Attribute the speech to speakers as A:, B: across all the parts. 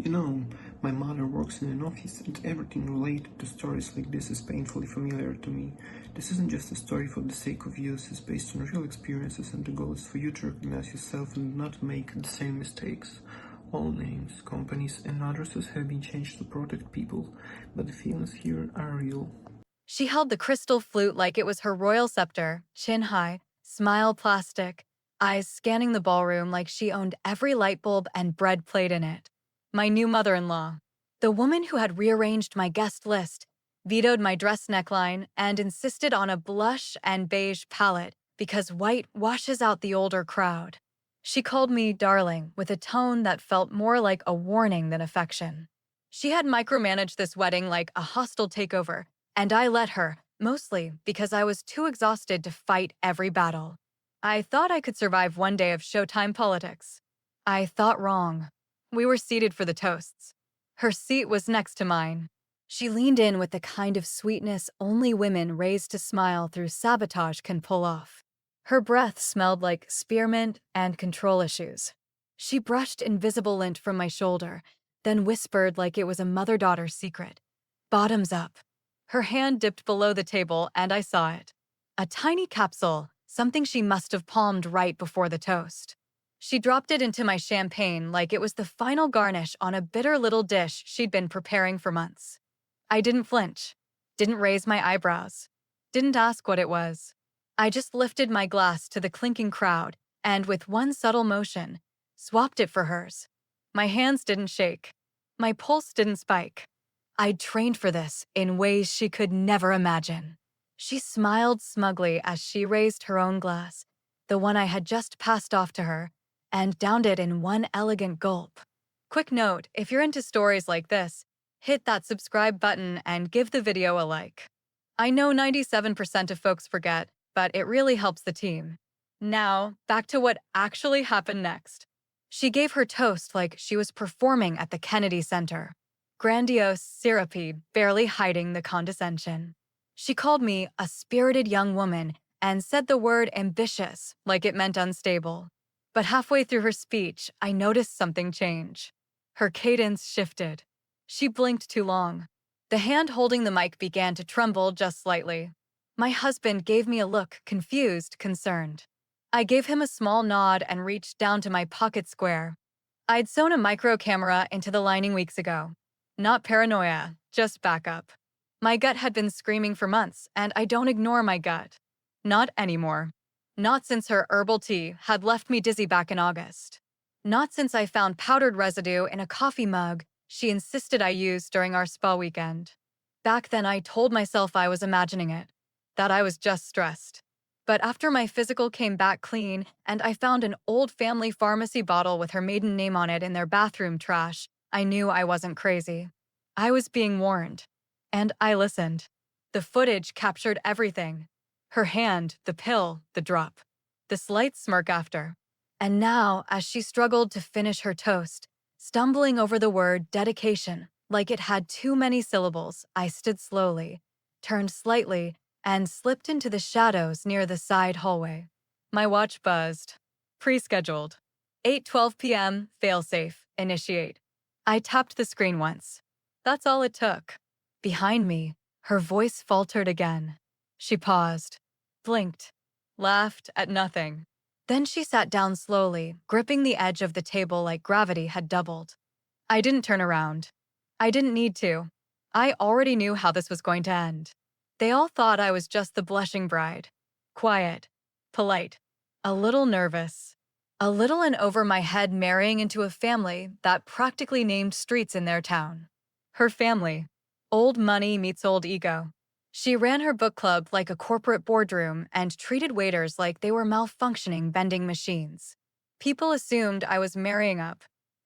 A: You know, my mother works in an office, and everything related to stories like this is painfully familiar to me. This isn't just a story for the sake of use, it's based on real experiences, and the goal is for you to recognize yourself and not make the same mistakes. All names, companies, and addresses have been changed to protect people, but the feelings here are real.
B: She held the crystal flute like it was her royal scepter, chin high, smile plastic, eyes scanning the ballroom like she owned every light bulb and bread plate in it. My new mother-in-law, the woman who had rearranged my guest list, vetoed my dress neckline and insisted on a blush and beige palette because white washes out the older crowd. She called me darling with a tone that felt more like a warning than affection. She had micromanaged this wedding like a hostile takeover, and I let her, mostly because I was too exhausted to fight every battle. I thought I could survive one day of Showtime politics. I thought wrong. We were seated for the toasts. Her seat was next to mine. She leaned in with the kind of sweetness only women raised to smile through sabotage can pull off. Her breath smelled like spearmint and control issues. She brushed invisible lint from my shoulder, then whispered like it was a mother-daughter secret. Bottoms up. Her hand dipped below the table, and I saw it. A tiny capsule, something she must have palmed right before the toast. She dropped it into my champagne like it was the final garnish on a bitter little dish she'd been preparing for months. I didn't flinch, didn't raise my eyebrows, didn't ask what it was. I just lifted my glass to the clinking crowd and, with one subtle motion, swapped it for hers. My hands didn't shake. My pulse didn't spike. I'd trained for this in ways she could never imagine. She smiled smugly as she raised her own glass, the one I had just passed off to her, and downed it in one elegant gulp. Quick note, if you're into stories like this, hit that subscribe button and give the video a like. I know 97% of folks forget, but it really helps the team. Now, back to what actually happened next. She gave her toast like she was performing at the Kennedy Center. Grandiose, syrupy, barely hiding the condescension. She called me a spirited young woman and said the word ambitious like it meant unstable. But halfway through her speech, I noticed something change. Her cadence shifted. She blinked too long. The hand holding the mic began to tremble just slightly. My husband gave me a look, confused, concerned. I gave him a small nod and reached down to my pocket square. I'd sewn a micro camera into the lining weeks ago. Not paranoia, just backup. My gut had been screaming for months, and I don't ignore my gut. Not anymore. Not since her herbal tea had left me dizzy back in August. Not since I found powdered residue in a coffee mug she insisted I use during our spa weekend. Back then, I told myself I was imagining it, that I was just stressed. But after my physical came back clean and I found an old family pharmacy bottle with her maiden name on it in their bathroom trash, I knew I wasn't crazy. I was being warned. And I listened. The footage captured everything. Her hand, the pill, the drop. The slight smirk after. And now, as she struggled to finish her toast, stumbling over the word dedication, like it had too many syllables, I stood slowly, turned slightly, and slipped into the shadows near the side hallway. My watch buzzed. Pre-scheduled. 8:12 p.m., failsafe, initiate. I tapped the screen once. That's all it took. Behind me, her voice faltered again. She paused, blinked, laughed at nothing. Then she sat down slowly, gripping the edge of the table like gravity had doubled. I didn't turn around. I didn't need to. I already knew how this was going to end. They all thought I was just the blushing bride. Quiet, polite, a little nervous, a little in over my head marrying into a family that practically named streets in their town. Her family. Old money meets old ego. She ran her book club like a corporate boardroom and treated waiters like they were malfunctioning vending machines. People assumed I was marrying up.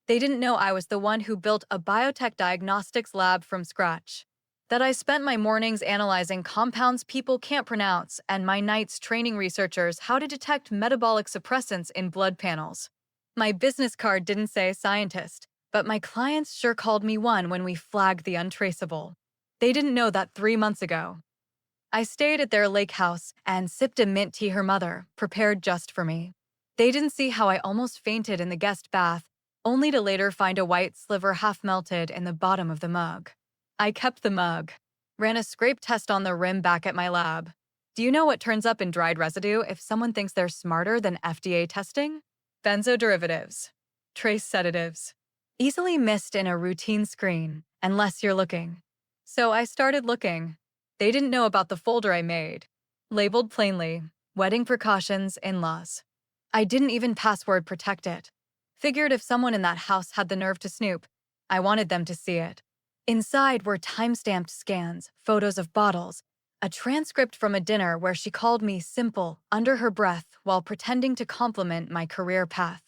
B: They didn't know I was the one who built a biotech diagnostics lab from scratch. That I spent my mornings analyzing compounds people can't pronounce and my nights training researchers how to detect metabolic suppressants in blood panels. My business card didn't say scientist, but my clients sure called me one when we flagged the untraceable. They didn't know that 3 months ago. I stayed at their lake house and sipped a mint tea her mother prepared just for me. They didn't see how I almost fainted in the guest bath, only to later find a white sliver half melted in the bottom of the mug. I kept the mug, ran a scrape test on the rim back at my lab. Do you know what turns up in dried residue if someone thinks they're smarter than FDA testing? Benzoderivatives, trace sedatives, easily missed in a routine screen, unless you're looking. So I started looking. They didn't know about the folder I made, labeled plainly, Wedding Precautions, In-Laws. I didn't even password protect it. Figured if someone in that house had the nerve to snoop, I wanted them to see it. Inside were time-stamped scans, photos of bottles, a transcript from a dinner where she called me simple under her breath while pretending to compliment my career path.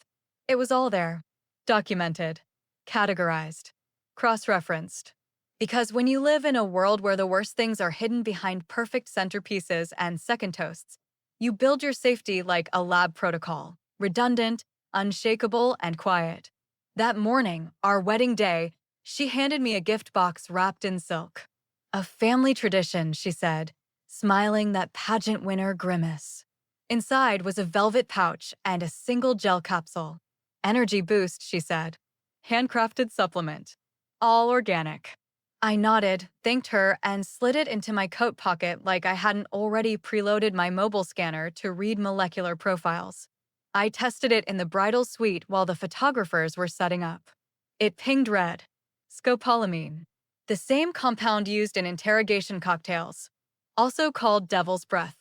B: It was all there, documented, categorized, cross-referenced. Because when you live in a world where the worst things are hidden behind perfect centerpieces and second toasts, you build your safety like a lab protocol, redundant, unshakable, and quiet. That morning, our wedding day, she handed me a gift box wrapped in silk. A family tradition, she said, smiling that pageant winner grimace. Inside was a velvet pouch and a single gel capsule. Energy boost, she said. Handcrafted supplement. All organic. I nodded, thanked her, and slid it into my coat pocket like I hadn't already preloaded my mobile scanner to read molecular profiles. I tested it in the bridal suite while the photographers were setting up. It pinged red. Scopolamine. The same compound used in interrogation cocktails, also called devil's breath,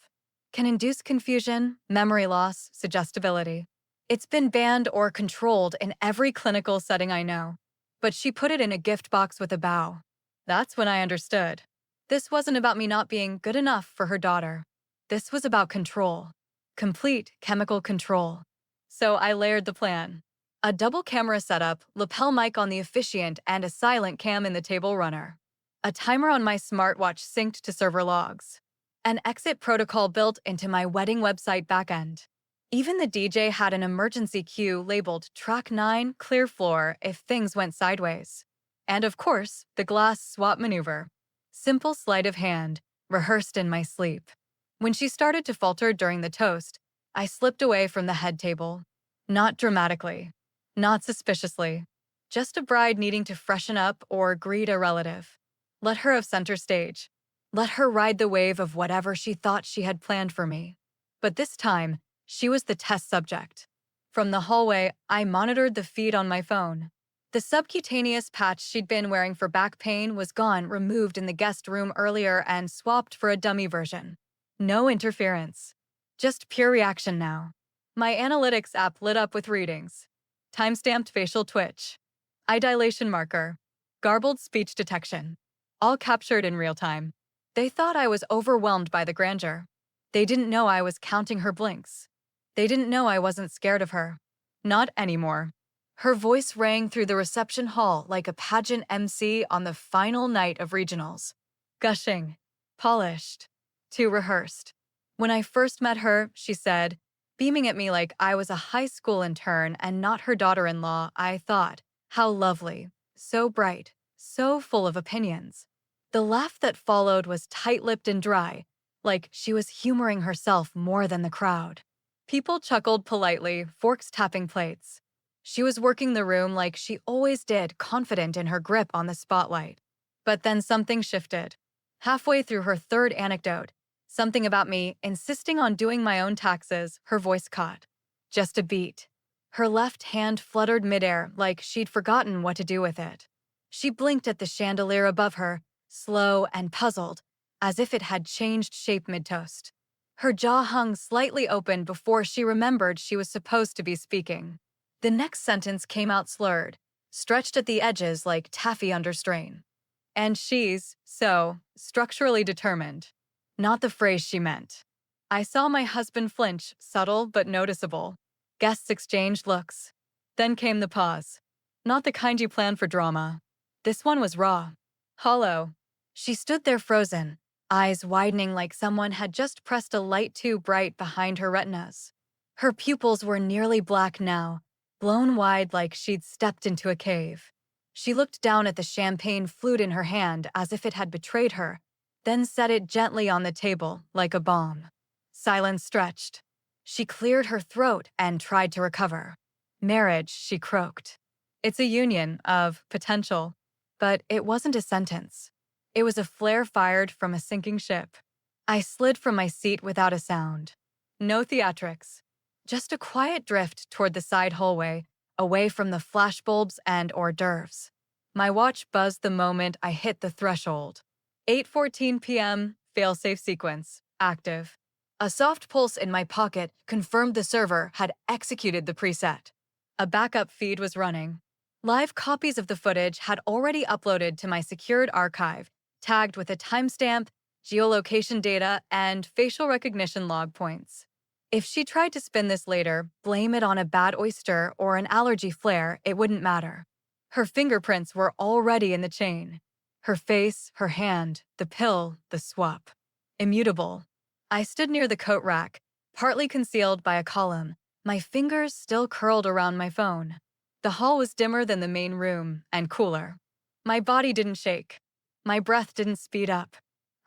B: can induce confusion, memory loss, suggestibility. It's been banned or controlled in every clinical setting I know. But she put it in a gift box with a bow. That's when I understood. This wasn't about me not being good enough for her daughter. This was about control. Complete chemical control. So I layered the plan. A double camera setup, lapel mic on the officiant, and a silent cam in the table runner. A timer on my smartwatch synced to server logs. An exit protocol built into my wedding website backend. Even the DJ had an emergency cue labeled Track 9, Clear Floor if things went sideways. And of course, the glass swap maneuver. Simple sleight of hand, rehearsed in my sleep. When she started to falter during the toast, I slipped away from the head table. Not dramatically. Not suspiciously. Just a bride needing to freshen up or greet a relative. Let her have center stage. Let her ride the wave of whatever she thought she had planned for me. But this time, she was the test subject. From the hallway, I monitored the feed on my phone. The subcutaneous patch she'd been wearing for back pain was gone, removed in the guest room earlier, and swapped for a dummy version. No interference. Just pure reaction now. My analytics app lit up with readings. Time-stamped facial twitch. Eye dilation marker. Garbled speech detection. All captured in real time. They thought I was overwhelmed by the grandeur. They didn't know I was counting her blinks. They didn't know I wasn't scared of her. Not anymore. Her voice rang through the reception hall like a pageant MC on the final night of regionals. Gushing. Polished. Too rehearsed. When I first met her, she said, beaming at me like I was a high school intern and not her daughter-in-law, I thought, how lovely. So bright. So full of opinions. The laugh that followed was tight-lipped and dry, like she was humoring herself more than the crowd. People chuckled politely, forks tapping plates. She was working the room like she always did, confident in her grip on the spotlight. But then something shifted. Halfway through her third anecdote, something about me insisting on doing my own taxes, her voice caught. Just a beat. Her left hand fluttered midair like she'd forgotten what to do with it. She blinked at the chandelier above her, slow and puzzled, as if it had changed shape mid-toast. Her jaw hung slightly open before she remembered she was supposed to be speaking. The next sentence came out slurred, stretched at the edges like taffy under strain. And she's, so, structurally determined. Not the phrase she meant. I saw my husband flinch, subtle but noticeable. Guests exchanged looks. Then came the pause. Not the kind you plan for drama. This one was raw. Hollow. She stood there frozen, eyes widening like someone had just pressed a light too bright behind her retinas. Her pupils were nearly black now, blown wide like she'd stepped into a cave. She looked down at the champagne flute in her hand as if it had betrayed her, then set it gently on the table like a bomb. Silence stretched. She cleared her throat and tried to recover. Marriage, she croaked. It's a union of potential, but it wasn't a sentence. It was a flare fired from a sinking ship. I slid from my seat without a sound. No theatrics. Just a quiet drift toward the side hallway, away from the flashbulbs and hors d'oeuvres. My watch buzzed the moment I hit the threshold. 8:14 p.m., failsafe sequence, active. A soft pulse in my pocket confirmed the server had executed the preset. A backup feed was running. Live copies of the footage had already uploaded to my secured archive, tagged with a timestamp, geolocation data, and facial recognition log points. If she tried to spin this later, blame it on a bad oyster or an allergy flare, it wouldn't matter. Her fingerprints were already in the chain. Her face, her hand, the pill, the swap. Immutable. I stood near the coat rack, partly concealed by a column, my fingers still curled around my phone. The hall was dimmer than the main room, and cooler. My body didn't shake. My breath didn't speed up.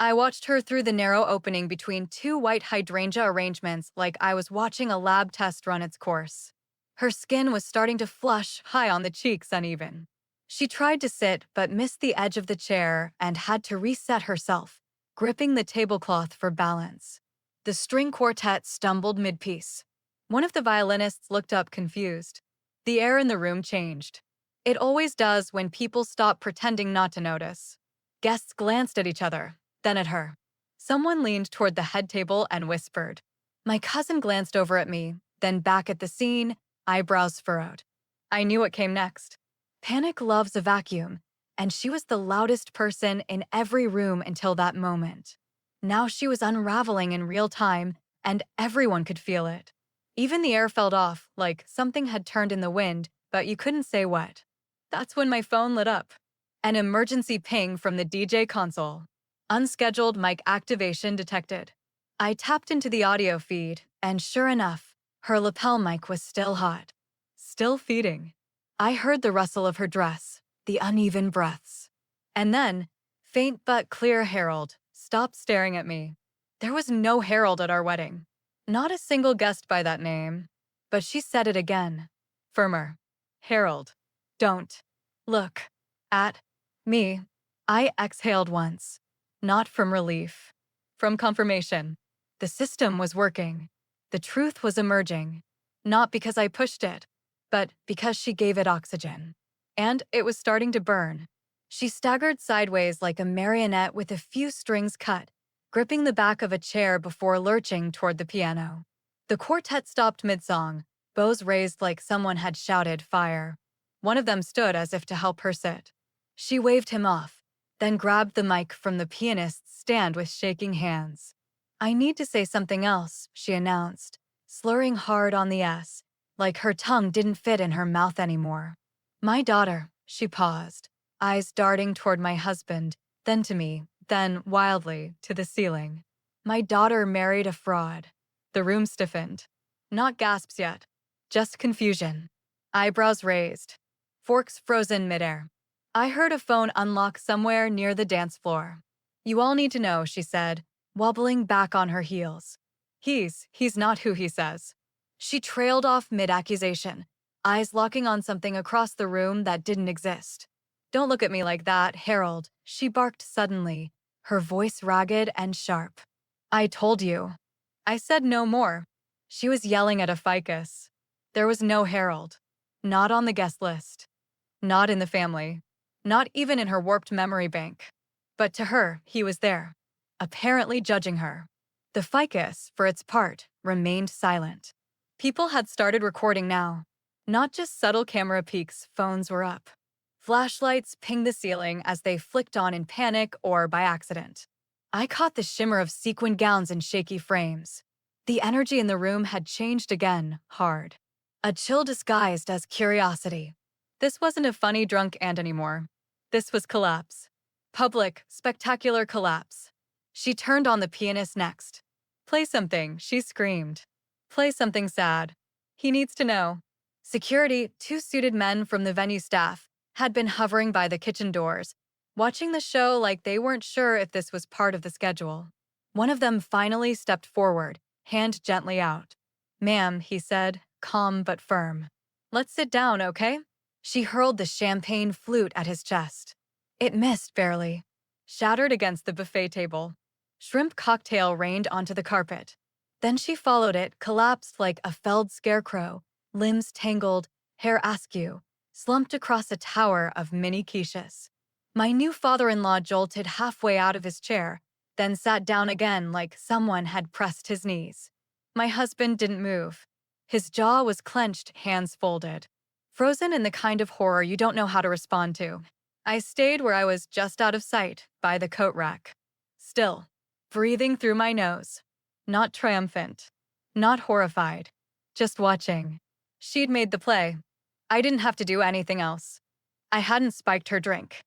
B: I watched her through the narrow opening between two white hydrangea arrangements like I was watching a lab test run its course. Her skin was starting to flush, high on the cheeks uneven. She tried to sit but missed the edge of the chair and had to reset herself, gripping the tablecloth for balance. The string quartet stumbled mid-piece. One of the violinists looked up confused. The air in the room changed. It always does when people stop pretending not to notice. Guests glanced at each other, then at her. Someone leaned toward the head table and whispered. My cousin glanced over at me, then back at the scene, eyebrows furrowed. I knew what came next. Panic loves a vacuum, and she was the loudest person in every room until that moment. Now she was unraveling in real time, and everyone could feel it. Even the air felt off, like something had turned in the wind, but you couldn't say what. That's when my phone lit up. An emergency ping from the DJ console. Unscheduled mic activation detected. I tapped into the audio feed, and sure enough, her lapel mic was still hot. Still feeding. I heard the rustle of her dress, the uneven breaths. And then, faint but clear Harold stopped staring at me. There was no Harold at our wedding. Not a single guest by that name. But she said it again. Firmer. Harold. Don't. Look. At. Me. I exhaled once. Not from relief. From confirmation. The system was working. The truth was emerging. Not because I pushed it, but because she gave it oxygen. And it was starting to burn. She staggered sideways like a marionette with a few strings cut, gripping the back of a chair before lurching toward the piano. The quartet stopped mid-song, bows raised like someone had shouted fire. One of them stood as if to help her sit. She waved him off, then grabbed the mic from the pianist's stand with shaking hands. I need to say something else, she announced, slurring hard on the S, like her tongue didn't fit in her mouth anymore. My daughter, she paused, eyes darting toward my husband, then to me, then, wildly, to the ceiling. My daughter married a fraud. The room stiffened. Not gasps yet. Just confusion. Eyebrows raised. Forks frozen midair. I heard a phone unlock somewhere near the dance floor. You all need to know, she said, wobbling back on her heels. He's not who he says. She trailed off mid-accusation, eyes locking on something across the room that didn't exist. Don't look at me like that, Harold, she barked suddenly, her voice ragged and sharp. I told you. I said no more. She was yelling at a ficus. There was no Harold. Not on the guest list. Not in the family. Not even in her warped memory bank. But to her, he was there, apparently judging her. The ficus, for its part, remained silent. People had started recording now. Not just subtle camera peeks, phones were up. Flashlights pinged the ceiling as they flicked on in panic or by accident. I caught the shimmer of sequined gowns and shaky frames. The energy in the room had changed again, hard. A chill disguised as curiosity. This wasn't a funny drunk aunt anymore. This was collapse. Public, spectacular collapse. She turned on the pianist next. Play something, she screamed. Play something sad. He needs to know. Security, two suited men from the venue staff, had been hovering by the kitchen doors, watching the show like they weren't sure if this was part of the schedule. One of them finally stepped forward, hand gently out. Ma'am, he said, calm but firm. Let's sit down, okay? She hurled the champagne flute at his chest. It missed barely, shattered against the buffet table. Shrimp cocktail rained onto the carpet. Then she followed it, collapsed like a felled scarecrow, limbs tangled, hair askew, slumped across a tower of mini quiches. My new father-in-law jolted halfway out of his chair, then sat down again like someone had pressed his knees. My husband didn't move. His jaw was clenched, hands folded, frozen in the kind of horror you don't know how to respond to. I stayed where I was just out of sight, by the coat rack. Still, breathing through my nose. Not triumphant. Not horrified. Just watching. She'd made the play. I didn't have to do anything else. I hadn't spiked her drink.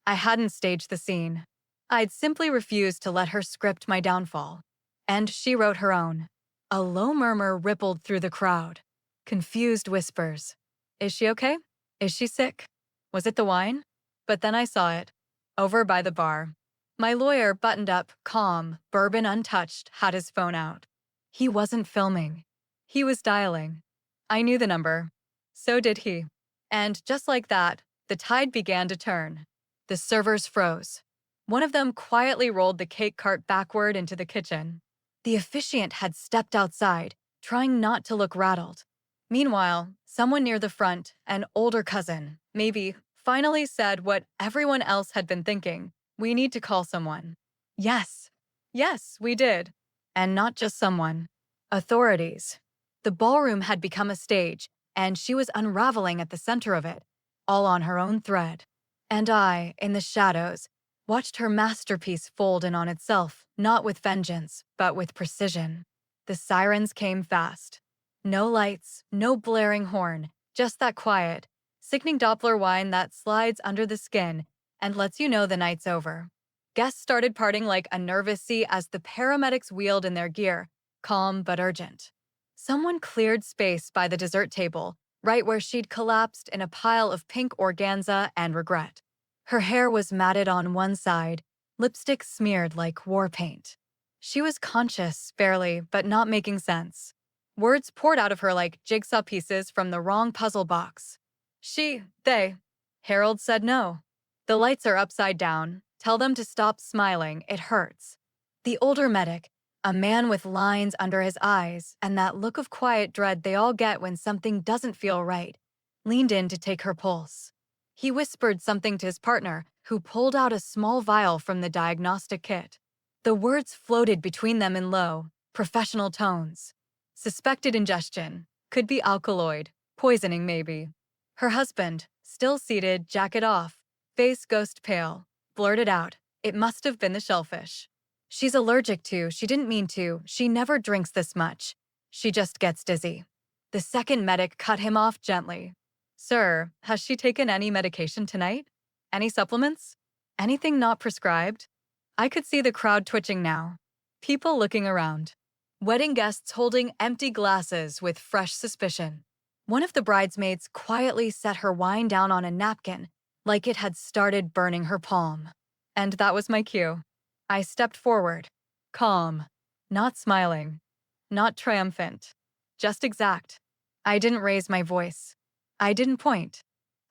B: I hadn't staged the scene. I'd simply refused to let her script my downfall. And she wrote her own. A low murmur rippled through the crowd. Confused whispers. Is she okay? Is she sick? Was it the wine? But then I saw it. Over by the bar. My lawyer, buttoned up, calm, bourbon untouched, had his phone out. He wasn't filming. He was dialing. I knew the number. So did he. And just like that, the tide began to turn. The servers froze. One of them quietly rolled the cake cart backward into the kitchen. The officiant had stepped outside, trying not to look rattled. Meanwhile, someone near the front, an older cousin, maybe, finally said what everyone else had been thinking. We need to call someone. Yes. Yes, we did. And not just someone. Authorities. The ballroom had become a stage, and she was unraveling at the center of it, all on her own thread. And I, in the shadows, watched her masterpiece fold in on itself, not with vengeance, but with precision. The sirens came fast. No lights, no blaring horn, just that quiet, sickening Doppler whine that slides under the skin and lets you know the night's over. Guests started parting like a nervous sea as the paramedics wheeled in their gear, calm but urgent. Someone cleared space by the dessert table, right where she'd collapsed in a pile of pink organza and regret. Her hair was matted on one side, lipstick smeared like war paint. She was conscious, barely, but not making sense. Words poured out of her like jigsaw pieces from the wrong puzzle box. They. Harold said no. The lights are upside down. Tell them to stop smiling, it hurts. The older medic, a man with lines under his eyes and that look of quiet dread they all get when something doesn't feel right, leaned in to take her pulse. He whispered something to his partner, who pulled out a small vial from the diagnostic kit. The words floated between them in low, professional tones. Suspected ingestion. Could be alkaloid. Poisoning, maybe. Her husband, still seated, jacket off, face ghost pale, blurted out, it must have been the shellfish. She's allergic to, she didn't mean to, she never drinks this much. She just gets dizzy. The second medic cut him off gently. Sir, has she taken any medication tonight? Any supplements? Anything not prescribed? I could see the crowd twitching now. People looking around. Wedding guests holding empty glasses with fresh suspicion. One of the bridesmaids quietly set her wine down on a napkin, like it had started burning her palm. And that was my cue. I stepped forward. Calm. Not smiling. Not triumphant. Just exact. I didn't raise my voice. I didn't point.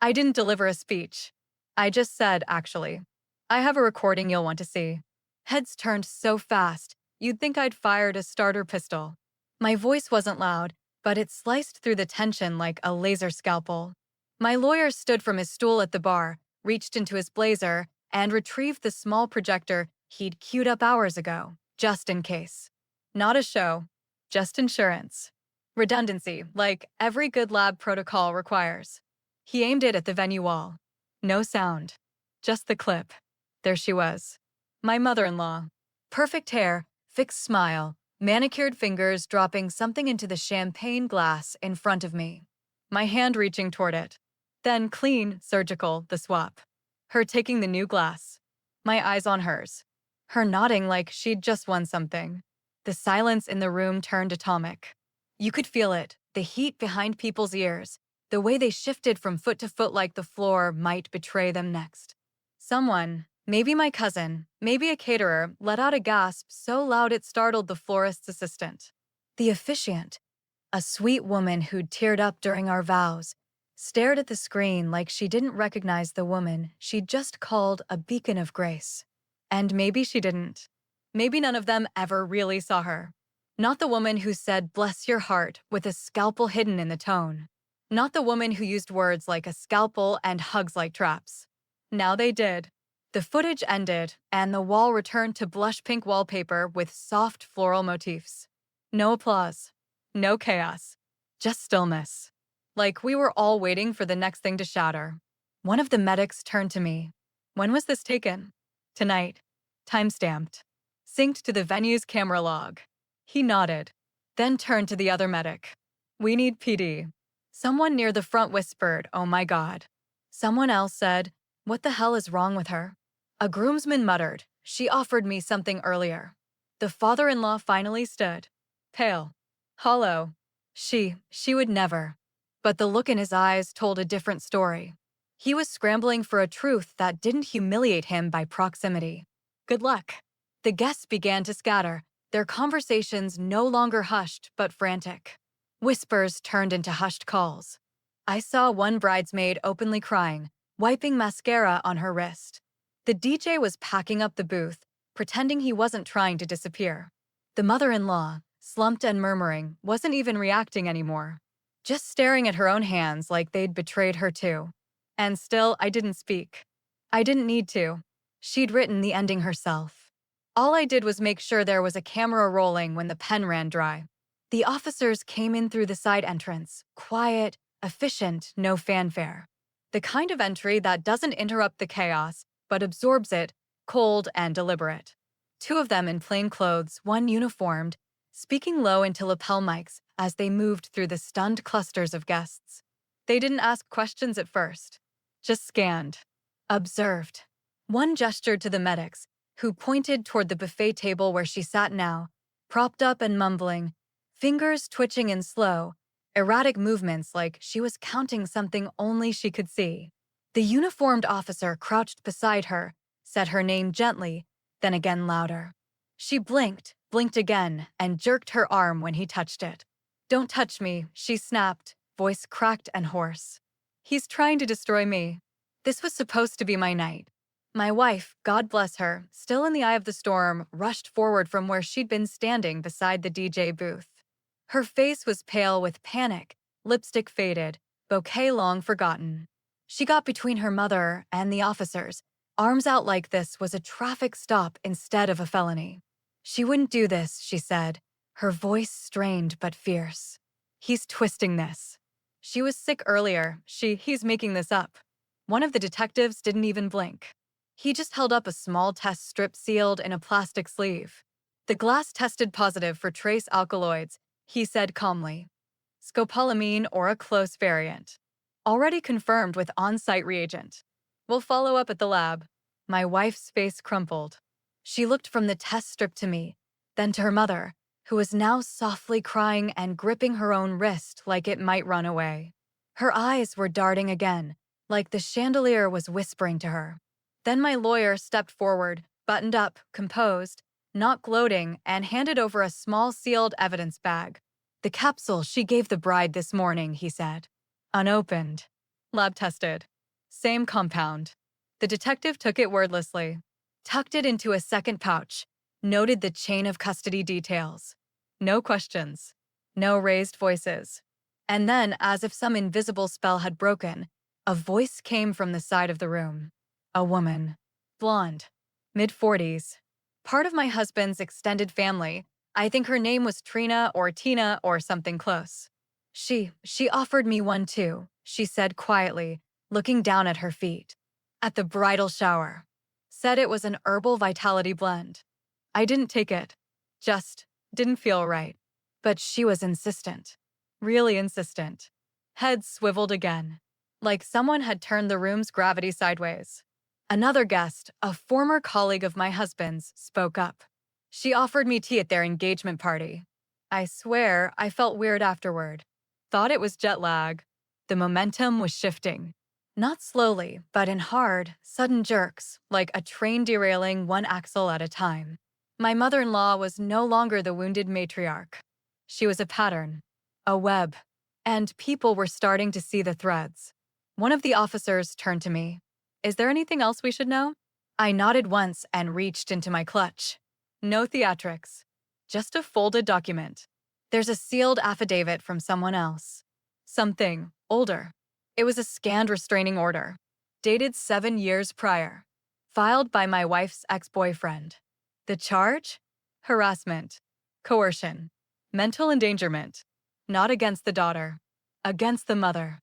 B: I didn't deliver a speech. I just said, actually. I have a recording you'll want to see. Heads turned so fast, you'd think I'd fired a starter pistol. My voice wasn't loud, but it sliced through the tension like a laser scalpel. My lawyer stood from his stool at the bar, reached into his blazer, and retrieved the small projector he'd queued up hours ago, just in case. Not a show, just insurance. Redundancy, like every good lab protocol requires. He aimed it at the venue wall. No sound. Just the clip. There she was. My mother-in-law. Perfect hair, fixed smile, manicured fingers dropping something into the champagne glass in front of me. My hand reaching toward it. Then clean, surgical, the swap. Her taking the new glass. My eyes on hers. Her nodding like she'd just won something. The silence in the room turned atomic. You could feel it, the heat behind people's ears, the way they shifted from foot to foot like the floor might betray them next. Someone, maybe my cousin, maybe a caterer, let out a gasp so loud it startled the florist's assistant. The officiant, a sweet woman who'd teared up during our vows, stared at the screen like she didn't recognize the woman she'd just called a beacon of grace. And maybe she didn't. Maybe none of them ever really saw her. Not the woman who said, "Bless your heart," with a scalpel hidden in the tone. Not the woman who used words like a scalpel and hugs like traps. Now they did. The footage ended, and the wall returned to blush pink wallpaper with soft floral motifs. No applause. No chaos. Just stillness. Like we were all waiting for the next thing to shatter. One of the medics turned to me. "When was this taken?" "Tonight." Time-stamped. Synced to the venue's camera log. He nodded, then turned to the other medic. "We need PD." Someone near the front whispered, "Oh my God." Someone else said, "What the hell is wrong with her?" A groomsman muttered, "She offered me something earlier." The father-in-law finally stood. Pale. Hollow. She would never. But the look in his eyes told a different story. He was scrambling for a truth that didn't humiliate him by proximity. Good luck. The guests began to scatter, their conversations no longer hushed but frantic. Whispers turned into hushed calls. I saw one bridesmaid openly crying, wiping mascara on her wrist. The DJ was packing up the booth, pretending he wasn't trying to disappear. The mother-in-law, slumped and murmuring, wasn't even reacting anymore. Just staring at her own hands like they'd betrayed her too. And still, I didn't speak. I didn't need to. She'd written the ending herself. All I did was make sure there was a camera rolling when the pen ran dry. The officers came in through the side entrance, quiet, efficient, no fanfare. The kind of entry that doesn't interrupt the chaos, but absorbs it, cold and deliberate. Two of them in plain clothes, one uniformed, speaking low into lapel mics as they moved through the stunned clusters of guests. They didn't ask questions at first, just scanned, observed. One gestured to the medics, who pointed toward the buffet table where she sat now, propped up and mumbling, fingers twitching in slow, erratic movements like she was counting something only she could see. The uniformed officer crouched beside her, said her name gently, then again louder. She blinked again, and jerked her arm when he touched it. "Don't touch me," she snapped, voice cracked and hoarse. "He's trying to destroy me." This was supposed to be my night. My wife, God bless her, still in the eye of the storm, rushed forward from where she'd been standing beside the DJ booth. Her face was pale with panic, lipstick faded, bouquet long forgotten. She got between her mother and the officers. Arms out like this was a traffic stop instead of a felony. "She wouldn't do this," she said, her voice strained but fierce. "He's twisting this." She was sick earlier. He's making this up. One of the detectives didn't even blink. He just held up a small test strip sealed in a plastic sleeve. "The glass tested positive for trace alkaloids," he said calmly. "Scopolamine or a close variant. Already confirmed with on-site reagent. We'll follow up at the lab." My wife's face crumpled. She looked from the test strip to me, then to her mother, who was now softly crying and gripping her own wrist like it might run away. Her eyes were darting again, like the chandelier was whispering to her. Then my lawyer stepped forward, buttoned up, composed, not gloating, and handed over a small sealed evidence bag. "The capsule she gave the bride this morning," he said. "Unopened. Lab tested. Same compound." The detective took it wordlessly, tucked it into a second pouch, noted the chain of custody details. No questions. No raised voices. And then, as if some invisible spell had broken, a voice came from the side of the room. A woman. Blonde. Mid-40s. Part of my husband's extended family. I think her name was Trina or Tina or something close. She offered me one too," she said quietly, looking down at her feet. "At the bridal shower. Said it was an herbal vitality blend. I didn't take it. Just didn't feel right. But she was insistent. Really insistent." Head swiveled again, like someone had turned the room's gravity sideways. Another guest, a former colleague of my husband's, spoke up. "She offered me tea at their engagement party. I swear I felt weird afterward. Thought it was jet lag." The momentum was shifting. Not slowly, but in hard, sudden jerks, like a train derailing one axle at a time. My mother-in-law was no longer the wounded matriarch. She was a pattern, a web. and people were starting to see the threads. One of the officers turned to me. Is there anything else we should know? I nodded once and reached into my clutch. No theatrics. Just a folded document. There's a sealed affidavit from someone else. Something older. It was a scanned restraining order, dated 7 years prior, filed by my wife's ex-boyfriend. The charge? Harassment, coercion, mental endangerment. Not against the daughter, against the mother.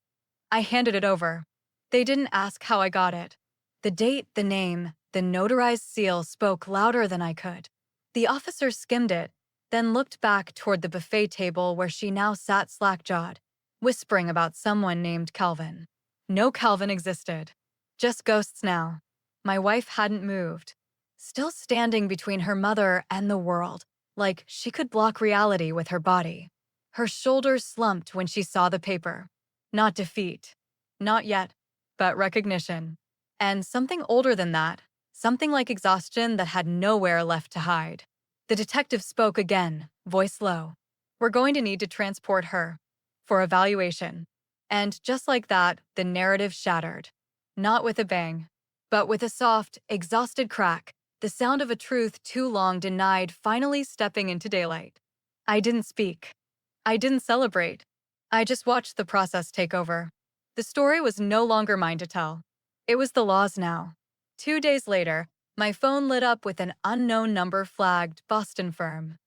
B: I handed it over. They didn't ask how I got it. The date, the name, the notarized seal spoke louder than I could. The officer skimmed it, then looked back toward the buffet table where she now sat slack-jawed, whispering about someone named Calvin. No Calvin existed. Just ghosts now. My wife hadn't moved, still standing between her mother and the world, like she could block reality with her body. Her shoulders slumped when she saw the paper. Not defeat. Not yet, but recognition. And something older than that, something like exhaustion that had nowhere left to hide. The detective spoke again, voice low. We're going to need to transport her for evaluation. And just like that, the narrative shattered. Not with a bang, but with a soft, exhausted crack, the sound of a truth too long denied finally stepping into daylight. I didn't speak. I didn't celebrate. I just watched the process take over. The story was no longer mine to tell. It was the law's now. 2 days later, my phone lit up with an unknown number flagged Boston firm.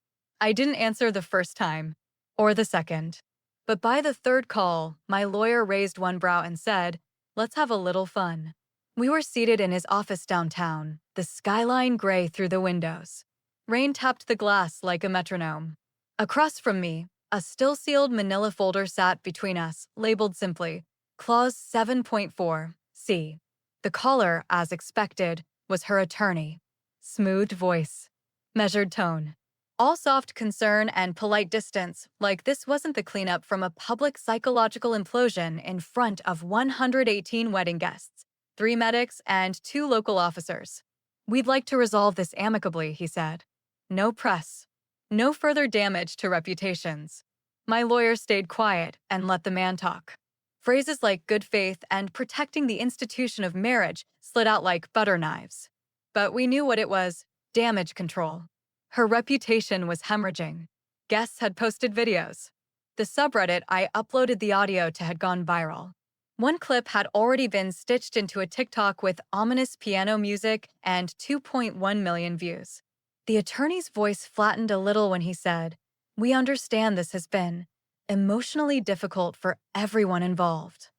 B: I didn't answer the first time, or the second. But by the third call, my lawyer raised one brow and said, "Let's have a little fun." We were seated in his office downtown, the skyline gray through the windows. Rain tapped the glass like a metronome. Across from me, a still-sealed manila folder sat between us, labeled simply, Clause 7.4, C. The caller, as expected, was her attorney. Smooth voice. Measured tone. All soft concern and polite distance, like this wasn't the cleanup from a public psychological implosion in front of 118 wedding guests, 3 medics, and 2 local officers. We'd like to resolve this amicably, he said. No press. No further damage to reputations. My lawyer stayed quiet and let the man talk. Phrases like good faith and protecting the institution of marriage slid out like butter knives. But we knew what it was: damage control. Her reputation was hemorrhaging. Guests had posted videos. The subreddit I uploaded the audio to had gone viral. One clip had already been stitched into a TikTok with ominous piano music and 2.1 million views. The attorney's voice flattened a little when he said, "We understand this has been emotionally difficult for everyone involved.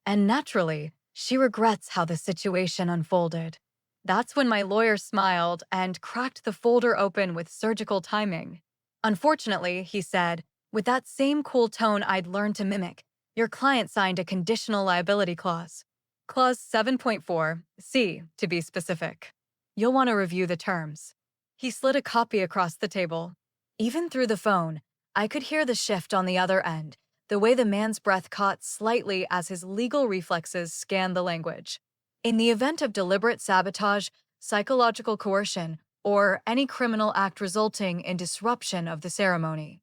B: And naturally, she regrets how the situation unfolded." That's when my lawyer smiled and cracked the folder open with surgical timing. "Unfortunately," he said, with that same cool tone I'd learned to mimic, "your client signed a conditional liability clause. Clause 7.4, C, to be specific. You'll want to review the terms." He slid a copy across the table. Even through the phone, I could hear the shift on the other end, the way the man's breath caught slightly as his legal reflexes scanned the language. In the event of deliberate sabotage, psychological coercion, or any criminal act resulting in disruption of the ceremony,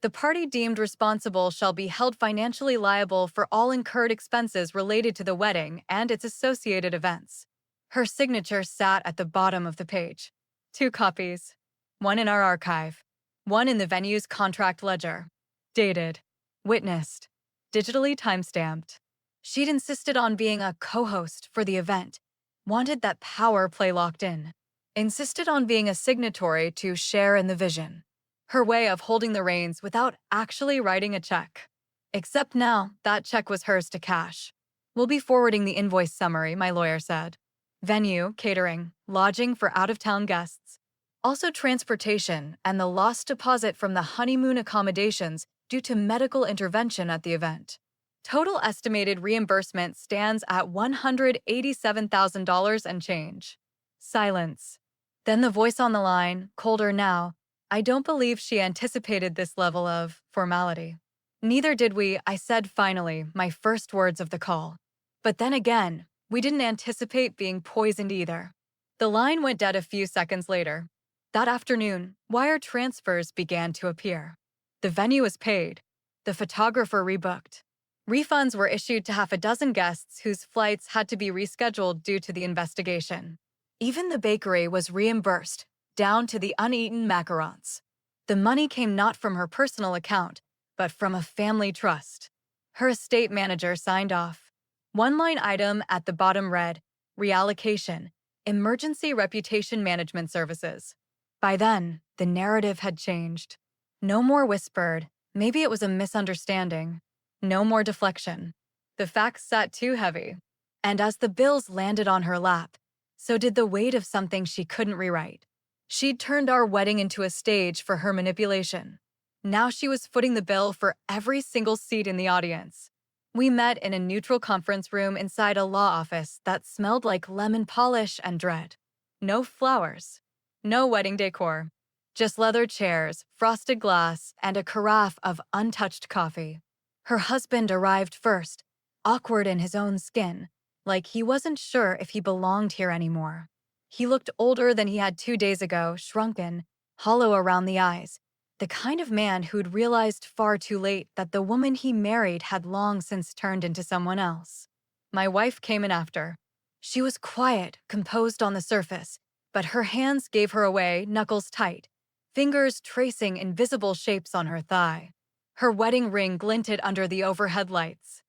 B: the party deemed responsible shall be held financially liable for all incurred expenses related to the wedding and its associated events. Her signature sat at the bottom of the page. 2 copies. One in our archive. One in the venue's contract ledger. Dated. Witnessed. Digitally timestamped. She'd insisted on being a co-host for the event, wanted that power play locked in, insisted on being a signatory to share in the vision. Her way of holding the reins without actually writing a check. Except now, that check was hers to cash. "We'll be forwarding the invoice summary," my lawyer said. "Venue, catering, lodging for out-of-town guests. Also transportation and the lost deposit from the honeymoon accommodations due to medical intervention at the event. Total estimated reimbursement stands at $187,000 and change." Silence. Then the voice on the line, colder now. I don't believe she anticipated this level of formality. "Neither did we," I said finally, my first words of the call. But then again, we didn't anticipate being poisoned either. The line went dead a few seconds later. That afternoon, wire transfers began to appear. The venue was paid. The photographer rebooked. Refunds were issued to half a dozen guests whose flights had to be rescheduled due to the investigation. Even the bakery was reimbursed, down to the uneaten macarons. The money came not from her personal account, but from a family trust. Her estate manager signed off. One line item at the bottom read, reallocation, emergency reputation management services. By then, the narrative had changed. No more whispered, maybe it was a misunderstanding. No more deflection. The facts sat too heavy. And as the bills landed on her lap, so did the weight of something she couldn't rewrite. She'd turned our wedding into a stage for her manipulation. Now she was footing the bill for every single seat in the audience. We met in a neutral conference room inside a law office that smelled like lemon polish and dread. No flowers. No wedding decor. Just leather chairs, frosted glass, and a carafe of untouched coffee. Her husband arrived first, awkward in his own skin, like he wasn't sure if he belonged here anymore. He looked older than he had 2 days ago, shrunken, hollow around the eyes, the kind of man who'd realized far too late that the woman he married had long since turned into someone else. My wife came in after. She was quiet, composed on the surface, but her hands gave her away, knuckles tight, fingers tracing invisible shapes on her thigh. Her wedding ring glinted under the overhead lights.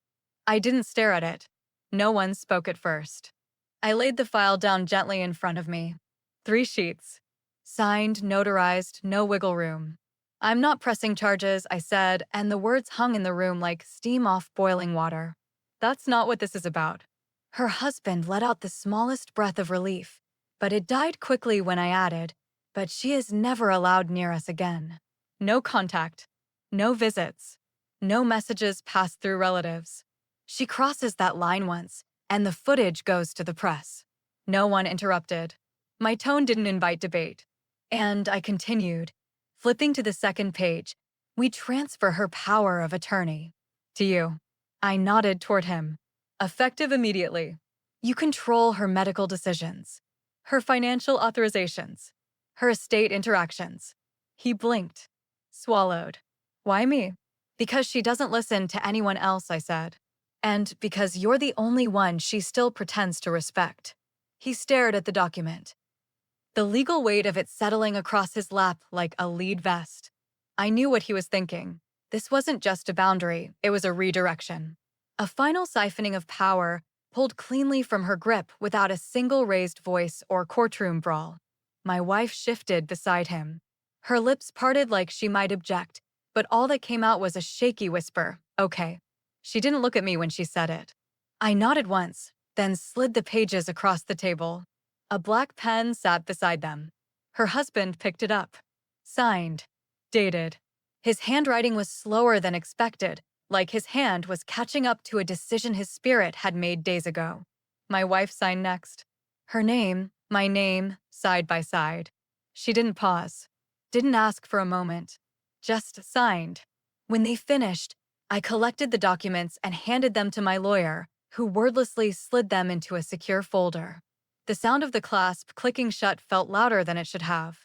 B: I didn't stare at it. No one spoke at first. I laid the file down gently in front of me. 3 sheets. Signed, notarized, no wiggle room. I'm not pressing charges, I said, and the words hung in the room like steam off boiling water. That's not what this is about. Her husband let out the smallest breath of relief, but it died quickly when I added, but she is never allowed near us again. No contact. No visits. No messages passed through relatives. She crosses that line once, and the footage goes to the press. No one interrupted. My tone didn't invite debate. And I continued, flipping to the second page. We transfer her power of attorney. To you. I nodded toward him. Effective immediately. You control her medical decisions, her financial authorizations, her estate interactions. He blinked. Swallowed. Why me? Because she doesn't listen to anyone else, I said. And because you're the only one she still pretends to respect. He stared at the document, the legal weight of it settling across his lap like a lead vest. I knew what he was thinking. This wasn't just a boundary, it was a redirection. A final siphoning of power pulled cleanly from her grip without a single raised voice or courtroom brawl. My wife shifted beside him. Her lips parted like she might object, but all that came out was a shaky whisper, okay. She didn't look at me when she said it. I nodded once, then slid the pages across the table. A black pen sat beside them. Her husband picked it up. Signed. Dated. His handwriting was slower than expected, like his hand was catching up to a decision his spirit had made days ago. My wife signed next. Her name, my name, side by side. She didn't pause. Didn't ask for a moment. Just signed. When they finished, I collected the documents and handed them to my lawyer, who wordlessly slid them into a secure folder. The sound of the clasp clicking shut felt louder than it should have.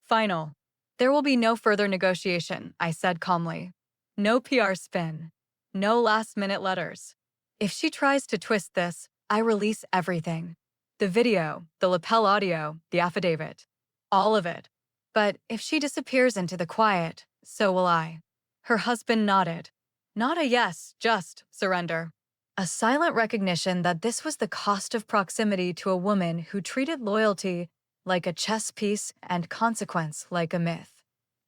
B: Final. There will be no further negotiation, I said calmly. No PR spin. No last-minute letters. If she tries to twist this, I release everything. The video, the lapel audio, the affidavit. All of it. But if she disappears into the quiet, so will I. Her husband nodded. Not a yes, just surrender. A silent recognition that this was the cost of proximity to a woman who treated loyalty like a chess piece and consequence like a myth.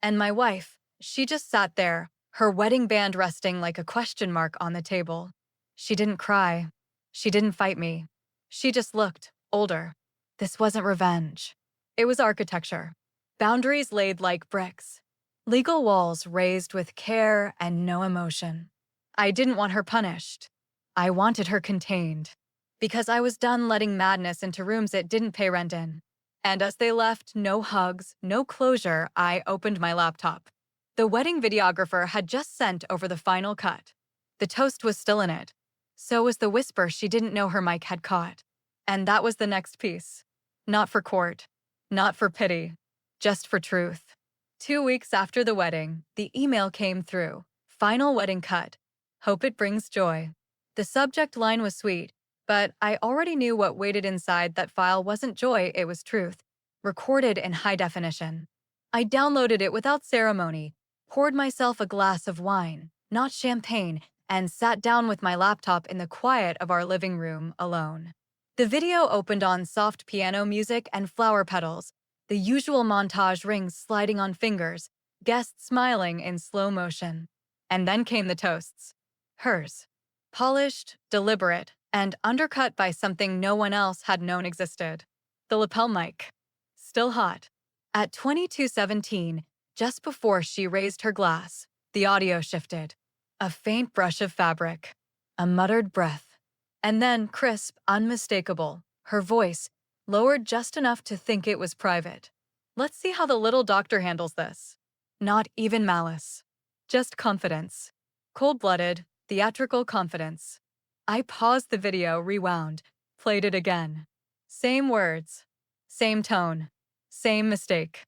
B: And my wife, she just sat there, her wedding band resting like a question mark on the table. She didn't cry. She didn't fight me. She just looked older. This wasn't revenge. It was architecture. Boundaries laid like bricks. Legal walls raised with care and no emotion. I didn't want her punished. I wanted her contained. Because I was done letting madness into rooms it didn't pay rent in. And as they left, no hugs, no closure, I opened my laptop. The wedding videographer had just sent over the final cut. The toast was still in it. So was the whisper she didn't know her mic had caught. And that was the next piece. Not for court. Not for pity. Just for truth. 2 weeks after the wedding, the email came through. Final wedding cut. Hope it brings joy. The subject line was sweet, but I already knew what waited inside that file wasn't joy, it was truth, recorded in high definition. I downloaded it without ceremony, poured myself a glass of wine, not champagne, and sat down with my laptop in the quiet of our living room alone. The video opened on soft piano music and flower petals, the usual montage rings sliding on fingers, guests smiling in slow motion. And then came the toasts. Hers. Polished, deliberate, and undercut by something no one else had known existed. The lapel mic. Still hot. At 22:17, just before she raised her glass, the audio shifted. A faint brush of fabric. A muttered breath. And then crisp, unmistakable, her voice, lowered just enough to think it was private. Let's see how the little doctor handles this. Not even malice. Just confidence. Cold-blooded, theatrical confidence. I paused the video, rewound, played it again. Same words. Same tone. Same mistake.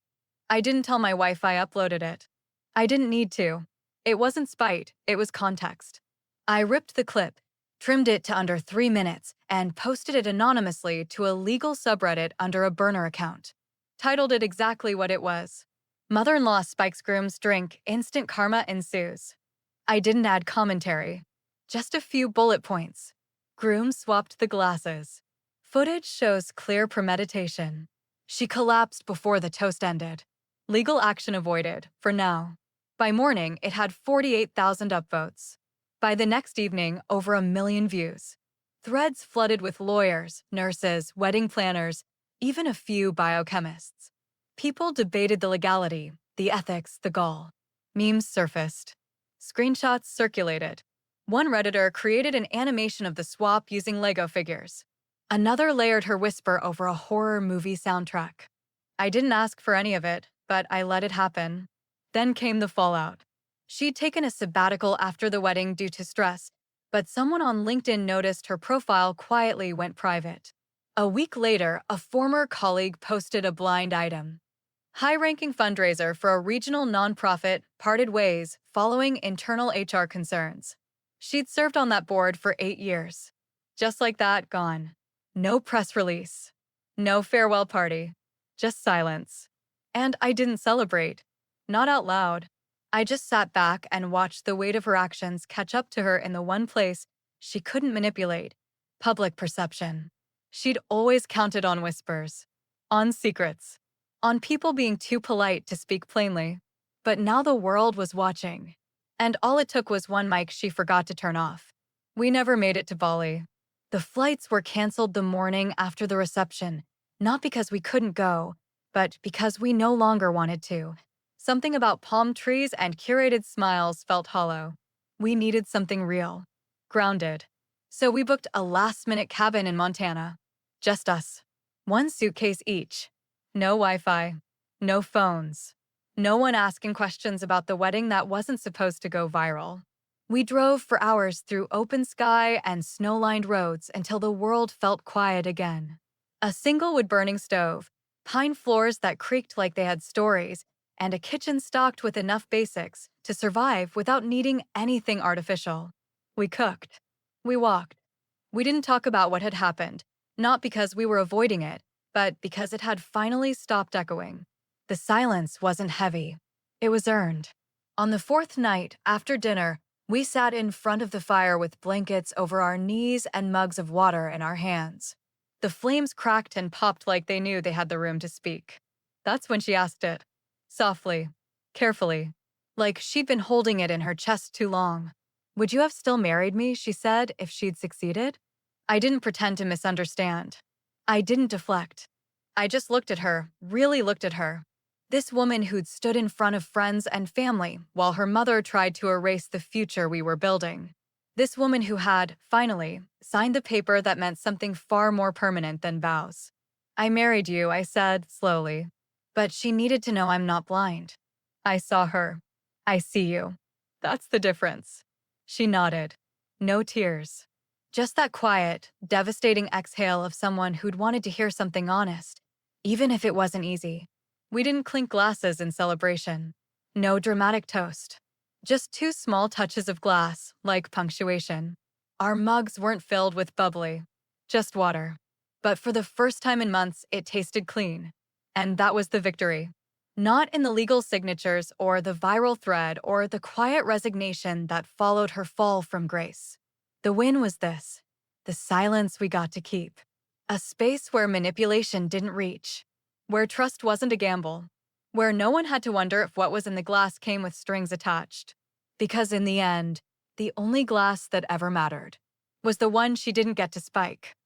B: I didn't tell my wife I uploaded it. I didn't need to. It wasn't spite, it was context. I ripped the clip, trimmed it to under 3 minutes, and posted it anonymously to a legal subreddit under a burner account. Titled it exactly what it was. Mother-in-law spikes groom's drink, instant karma ensues. I didn't add commentary. Just a few bullet points. Groom swapped the glasses. Footage shows clear premeditation. She collapsed before the toast ended. Legal action avoided, for now. By morning, it had 48,000 upvotes. By the next evening, over 1 million views. Threads flooded with lawyers, nurses, wedding planners, even a few biochemists. People debated the legality, the ethics, the gall. Memes surfaced. Screenshots circulated. One Redditor created an animation of the swap using Lego figures. Another layered her whisper over a horror movie soundtrack. I didn't ask for any of it, but I let it happen. Then came the fallout. She'd taken a sabbatical after the wedding due to stress, but someone on LinkedIn noticed her profile quietly went private. A week later, a former colleague posted a blind item. High-ranking fundraiser for a regional nonprofit parted ways following internal HR concerns. She'd served on that board for 8 years. Just like that, gone. No press release. No farewell party. Just silence. And I didn't celebrate. Not out loud. I just sat back and watched the weight of her actions catch up to her in the one place she couldn't manipulate: public perception. She'd always counted on whispers. On secrets. On people being too polite to speak plainly. But now the world was watching. And all it took was one mic she forgot to turn off. We never made it to Bali. The flights were canceled the morning after the reception, not because we couldn't go, but because we no longer wanted to. Something about palm trees and curated smiles felt hollow. We needed something real. Grounded. So we booked a last-minute cabin in Montana. Just us. 1 suitcase each. No Wi-Fi. No phones. No one asking questions about the wedding that wasn't supposed to go viral. We drove for hours through open sky and snow-lined roads until the world felt quiet again. A single wood-burning stove, pine floors that creaked like they had stories, and a kitchen stocked with enough basics to survive without needing anything artificial. We cooked. We walked. We didn't talk about what had happened, not because we were avoiding it, but because it had finally stopped echoing. The silence wasn't heavy. It was earned. On the 4th night, after dinner, we sat in front of the fire with blankets over our knees and mugs of water in our hands. The flames cracked and popped like they knew they had the room to speak. That's when she asked it. Softly. Carefully. Like she'd been holding it in her chest too long. Would you have still married me, she said, if she'd succeeded? I didn't pretend to misunderstand. I didn't deflect. I just looked at her, really looked at her. This woman who'd stood in front of friends and family while her mother tried to erase the future we were building. This woman who had, finally, signed the paper that meant something far more permanent than vows. I married you, I said, slowly. But she needed to know I'm not blind. I saw her. I see you. That's the difference. She nodded. No tears. Just that quiet, devastating exhale of someone who'd wanted to hear something honest, even if it wasn't easy. We didn't clink glasses in celebration. No dramatic toast. Just two small touches of glass, like punctuation. Our mugs weren't filled with bubbly, just water. But for the first time in months, it tasted clean. And that was the victory. Not in the legal signatures or the viral thread or the quiet resignation that followed her fall from grace. The win was this: the silence we got to keep. A space where manipulation didn't reach, where trust wasn't a gamble, where no one had to wonder if what was in the glass came with strings attached. Because in the end, the only glass that ever mattered was the one she didn't get to spike.